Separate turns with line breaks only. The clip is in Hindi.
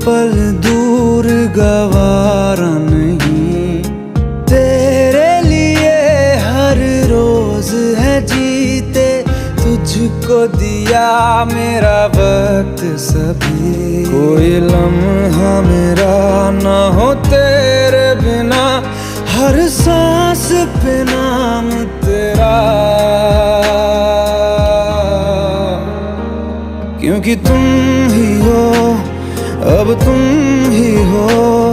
पल दूर गवारा नहीं, तेरे लिए हर रोज है जीते, तुझको दिया मेरा वक्त सभी। कोई लम्हा मेरा ना हो तेरे बिना, हर सांस पे नाम तेरा, क्योंकि तुम ही हो, अब तुम ही हो।